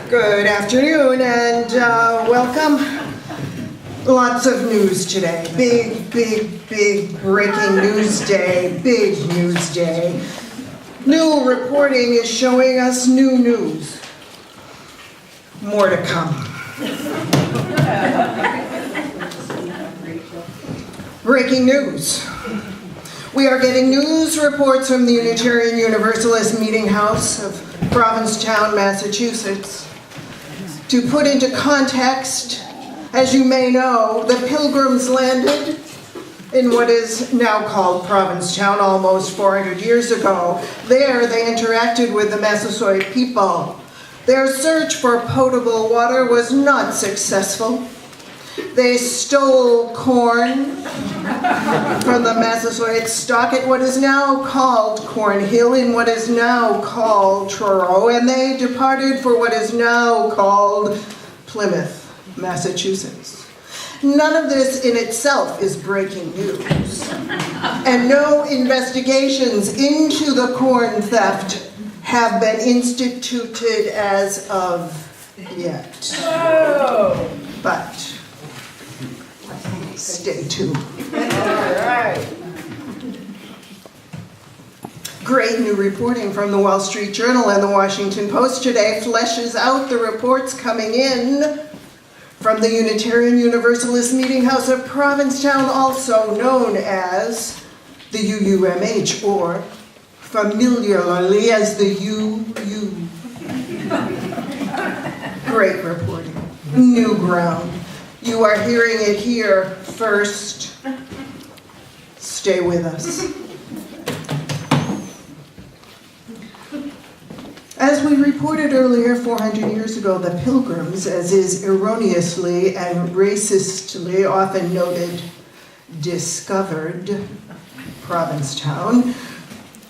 Good afternoon and welcome. Lots of news today. Big breaking news day. Big news day. New reporting is showing us new news. More to come. Breaking news. We are getting news reports from the Unitarian Universalist Meeting House of Provincetown, Massachusetts. To put into context, as you may know, the Pilgrims landed in what is now called Provincetown almost 400 years ago. There they interacted with the Massasoit people. Their search for potable water was not successful. They stole corn from the Massasoit stock at what is now called Cornhill in what is now called Truro, and they departed for what is now called Plymouth, Massachusetts. None of this in itself is breaking news, and no investigations into the corn theft have been instituted as of yet. Oh. But stay tuned. Great new reporting from the Wall Street Journal and the Washington Post today fleshes out the reports coming in from the Unitarian Universalist Meeting House of Provincetown, also known as the UUMH, or familiarly as the UU. Great reporting. New ground. You are hearing it here first. Stay with us. As we reported earlier, 400 years ago, the Pilgrims, as is erroneously and racistly often noted, discovered Provincetown.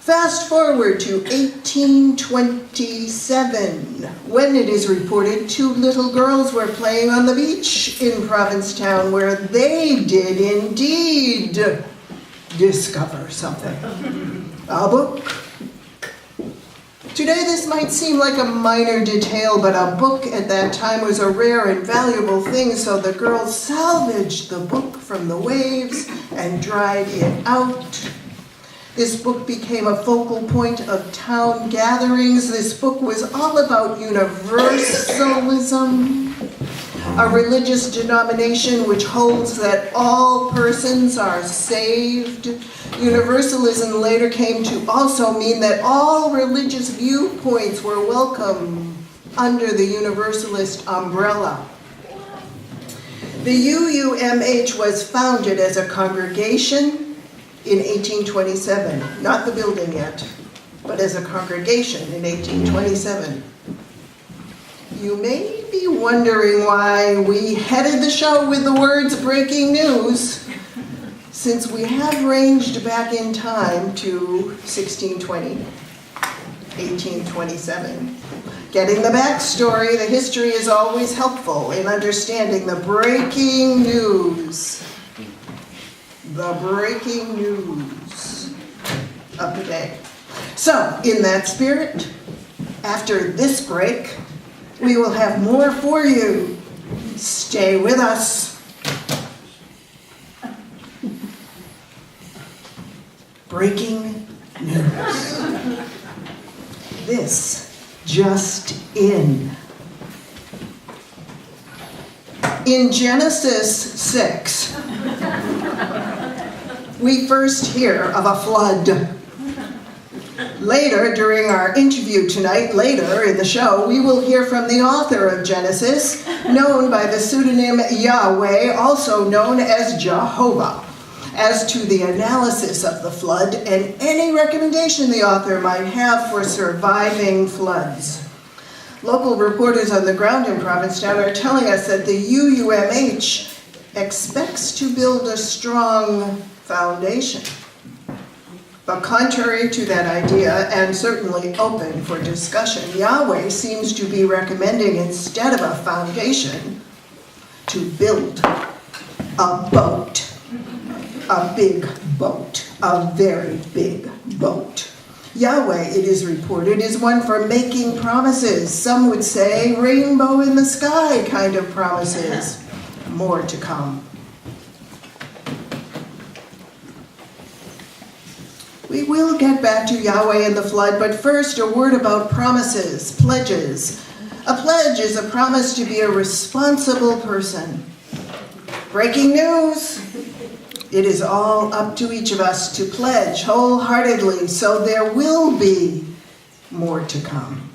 Fast forward to 1827, when it is reported 2 little girls were playing on the beach in Provincetown, where they did indeed discover something. A book. Today this might seem like a minor detail, but a book at that time was a rare and valuable thing, so the girls salvaged the book from the waves and dried it out. This book became a focal point of town gatherings. This book was all about Universalism, a religious denomination which holds that all persons are saved. Universalism later came to also mean that all religious viewpoints were welcome under the Universalist umbrella. The UUMH was founded as a congregation in 1827, not the building yet, but as a congregation in 1827. You may be wondering why we headed the show with the words breaking news, since we have ranged back in time to 1620, 1827. Getting the backstory, the history is always helpful in understanding the breaking news. The breaking news of the day. So, in that spirit, after this break, we will have more for you. Stay with us. Breaking news. This just in. In Genesis 6, we first hear of a flood. Later, during our interview tonight, later in the show, we will hear from the author of Genesis, known by the pseudonym Yahweh, also known as Jehovah, as to the analysis of the flood and any recommendation the author might have for surviving floods. Local reporters on the ground in Provincetown are telling us that the UUMH expects to build a strong foundation. But contrary to that idea, and certainly open for discussion, Yahweh seems to be recommending, instead of a foundation, to build a boat. A big boat. A very big boat. Yahweh, it is reported, is one for making promises. Some would say rainbow in the sky kind of promises. More to come. We will get back to Yahweh and the flood, but first a word about promises, pledges. A pledge is a promise to be a responsible person. Breaking news! It is all up to each of us to pledge wholeheartedly, so there will be more to come.